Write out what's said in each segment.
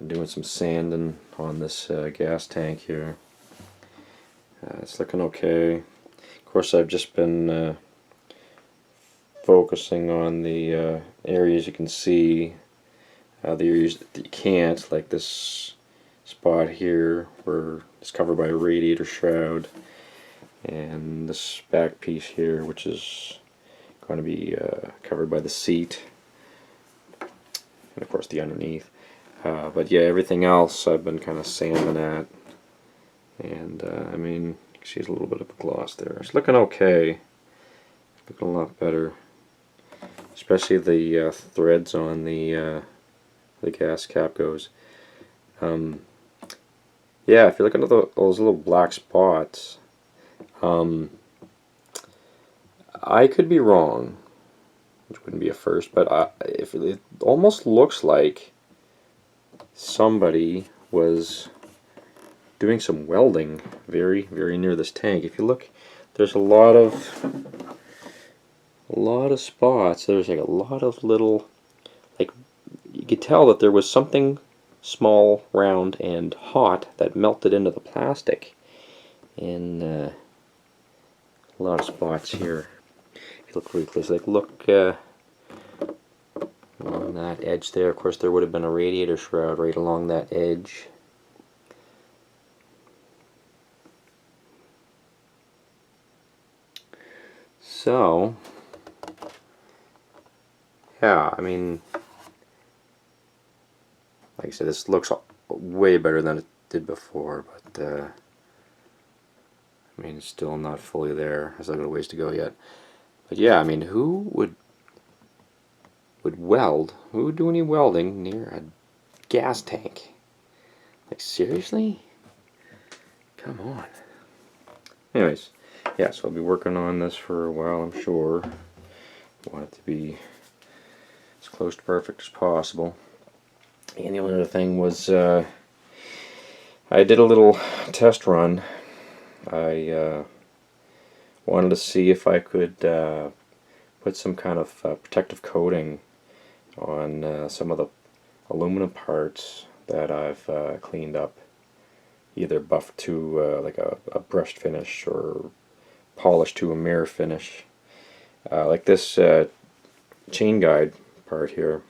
doing some sanding on this gas tank here. It's looking okay. Of course, I've just been focusing on the areas you can see, the areas that you can't, like this spot here where it's covered by a radiator shroud, and this back piece here which is going to be covered by the seat, and of course the underneath. But yeah, everything else I've been kind of sanding at, and I mean, you can see there's a little bit of a gloss there. It's looking okay, looking a lot better, especially the threads on the gas cap goes. Yeah, if you're looking at those little black spots, I could be wrong, which wouldn't be a first, but if it almost looks like somebody was doing some welding very, very near this tank. If you look, there's a lot of spots. There's like a lot of little, like, you could tell that there was something small, round, and hot that melted into the plastic. And a lot of spots here. If you look really close, like look along that edge there. Of course, there would have been a radiator shroud right along that edge. So, yeah, I mean, like I said, this looks way better than it did before, but I mean, it's still not fully there. There's a little ways to go yet. But yeah, I mean, who would weld? Who would do any welding near a gas tank? Like, seriously? Come on. Anyways, yeah, so I'll be working on this for a while, I'm sure. Want it to be as close to perfect as possible. And the only other thing was, I did a little test run. I wanted to see if I could put some kind of protective coating on some of the aluminum parts that I've cleaned up, either buffed to like a brushed finish or polished to a mirror finish. Like this chain guide part here.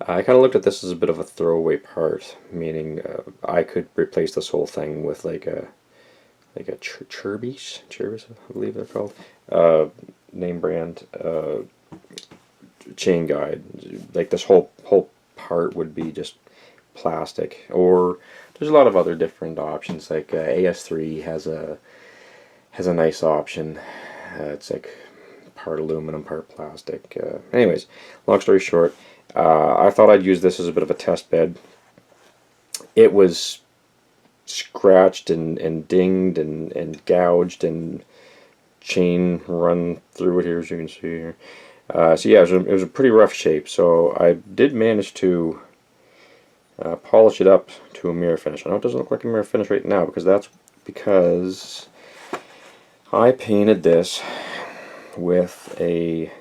I kind of looked at this as a bit of a throwaway part, meaning I could replace this whole thing with like a Cherbis, I believe they're called, name brand chain guide. Like this whole part would be just plastic, or there's a lot of other different options. Like AS3 has a nice option. It's like part aluminum, part plastic. Anyways, long story short, I thought I'd use this as a bit of a test bed. It was scratched and dinged and gouged and chain run through it here, as you can see here. So yeah, it was a pretty rough shape. So I did manage to polish it up to a mirror finish. I know it doesn't look like a mirror finish right now because I painted this with a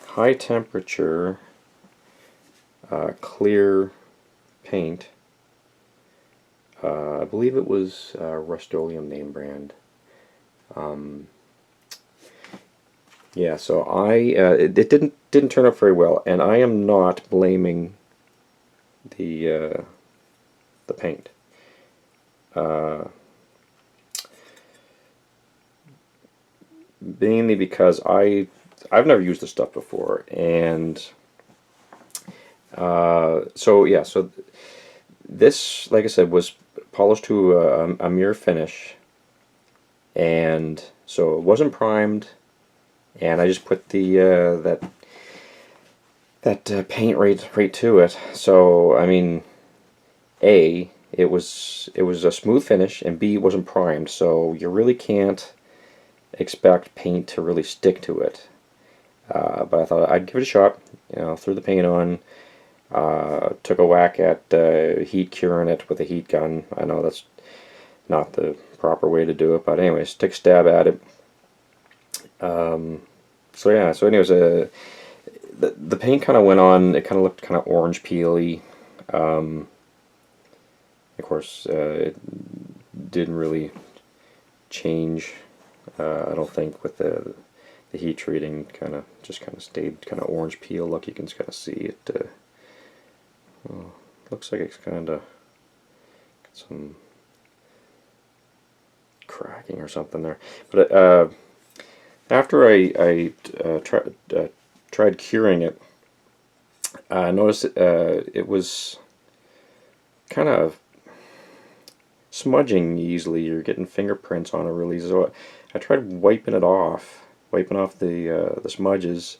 high temperature clear paint. I believe it was Rust-Oleum name brand. Yeah, so it didn't turn out very well, and I am not blaming the paint. Mainly because I've never used this stuff before, and so yeah, so this, like I said, was polished to a mirror finish, and so it wasn't primed, and I just put the that paint right to it. So I mean, A, it was a smooth finish, and B, it wasn't primed, so you really can't expect paint to really stick to it. But I thought I'd give it a shot. You know, threw the paint on, took a whack at heat curing it with a heat gun. I know that's not the proper way to do it, but anyways, took a stab at it. So yeah, so anyways, the paint kind of went on. It kind of looked kind of orange peely. Of course, it didn't really change. I don't think with the heat treating. Just kind of stayed kind of orange peel. Look, you can kind of see it. Well, looks like it's kind of got some cracking or something there. But after I tried curing it, I noticed it was kind of smudging easily. You're getting fingerprints on it really. So I tried wiping off the smudges,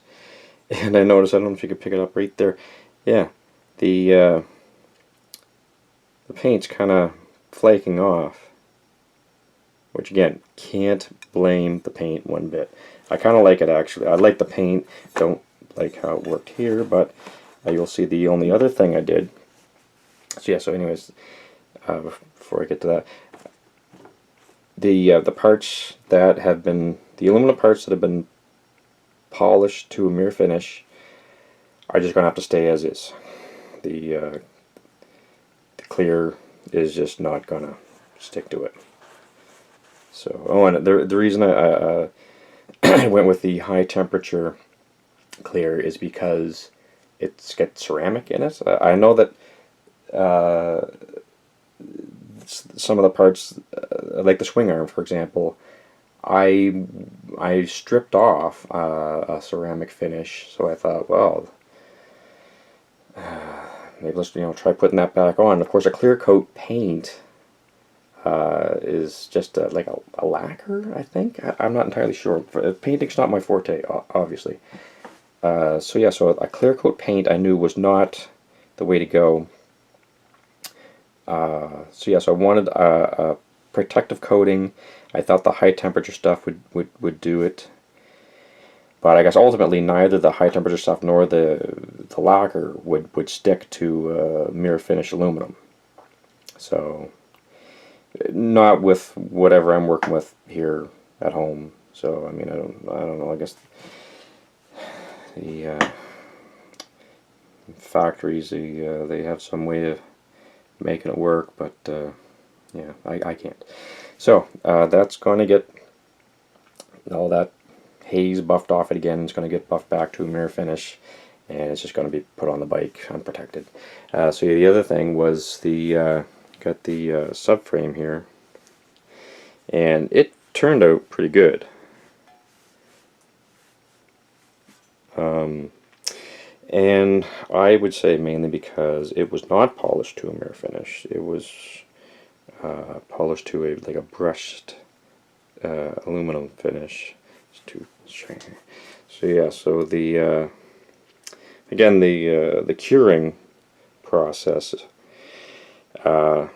and I noticed, I don't know if you could pick it up right there. Yeah, the paint's kind of flaking off, which again, can't blame the paint one bit. I kind of like it actually. I like the paint. Don't like how it worked here, but you'll see the only other thing I did. So yeah. So anyways, before I get to that, the parts that have been, the aluminum parts that have been polished to a mirror finish are just going to have to stay as is. The clear is just not going to stick to it. So, oh, and the reason I went with the high temperature clear is because it's got ceramic in it. I know that some of the parts, like the swing arm, for example, I stripped off a ceramic finish, so I thought, well, maybe let's try putting that back on. Of course, a clear coat paint is just like a lacquer, I think. I'm not entirely sure. Painting's not my forte, obviously. So yeah, so a clear coat paint I knew was not the way to go. So yeah, so I wanted a protective coating. I thought the high temperature stuff would do it. But I guess ultimately neither the high temperature stuff nor the lacquer would stick to mirror finish aluminum. So not with whatever I'm working with here at home. So I mean, I don't know. I guess the factories, they have some way of making it work, but yeah, I can't. So that's going to get all that haze buffed off it again. It's going to get buffed back to a mirror finish, and it's just going to be put on the bike unprotected. So yeah, the other thing was got the subframe here, and it turned out pretty good. And I would say mainly because it was not polished to a mirror finish. It was polished to like a brushed aluminum finish. So yeah, so the again the curing process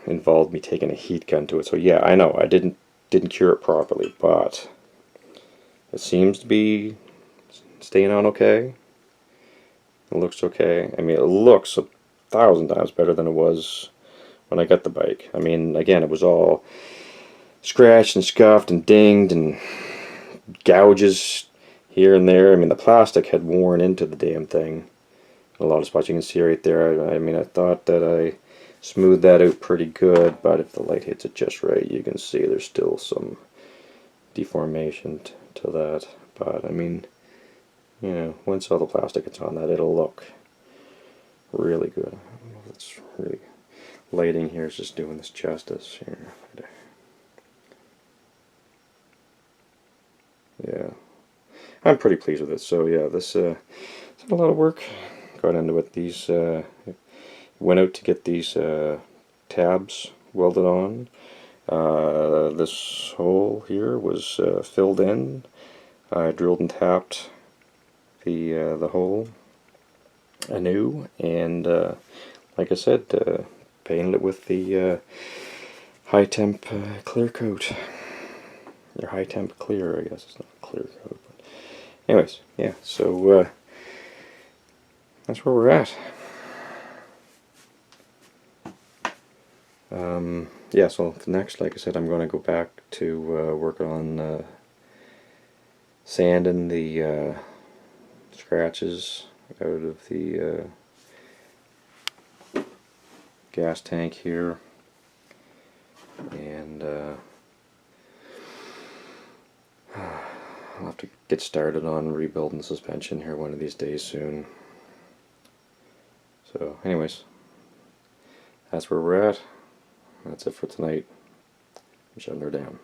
involved me taking a heat gun to it. So yeah, I know I didn't cure it properly, but it seems to be staying on okay. It looks okay. I mean, it looks 1,000 times better than it was when I got the bike. I mean, again, it was all scratched and scuffed and dinged and gouges here and there. I mean, the plastic had worn into the damn thing. A lot of spots you can see right there. I mean, I thought that I smoothed that out pretty good, but if the light hits it just right, you can see there's still some deformation to that. But I mean, you know, once all the plastic gets on that, it'll look really good. I don't know if it's really, lighting here is just doing this justice here. Yeah, I'm pretty pleased with it. So yeah, this it's a lot of work got into it. These went out to get these tabs welded on. This hole here was filled in. I drilled and tapped the hole anew, and like I said, painted it with the high temp clear coat, or high temp clear. I guess it's not clear coat. But anyways, yeah. So that's where we're at. Yeah. So next, like I said, I'm going to go back to work on sanding the scratches out of the gas tank here, and I'll have to get started on rebuilding suspension here one of these days soon. So anyways, that's where we're at. That's it for tonight. I'm shutting her down.